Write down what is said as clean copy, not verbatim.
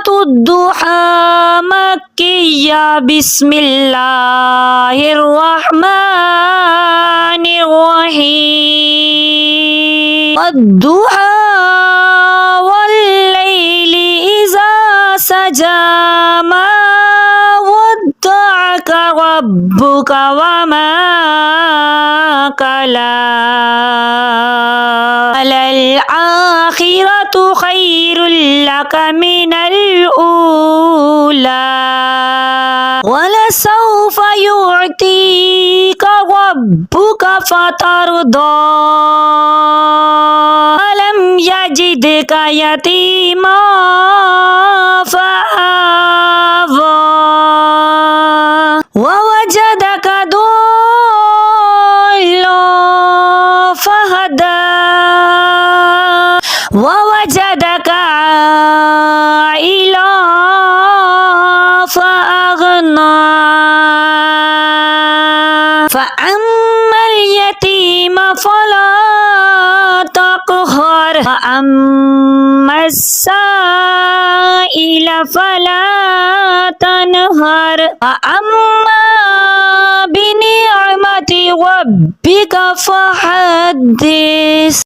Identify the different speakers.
Speaker 1: الضحى مكية بسم الله الرحمن الرحيم والضحى والليل إذا سجى ما ودعك ربك وما قلى للآخرة خير لك من الأولى ولسوف يعطيك ربك فترضى ألم يجدك يتيما فآوى ووجدك ضالا فهدى ووجدك عائلا فأغنى فأما اليتيم فلا تقهر وأما السائل فلا تنهر وأما بنعمة ربك فحدث.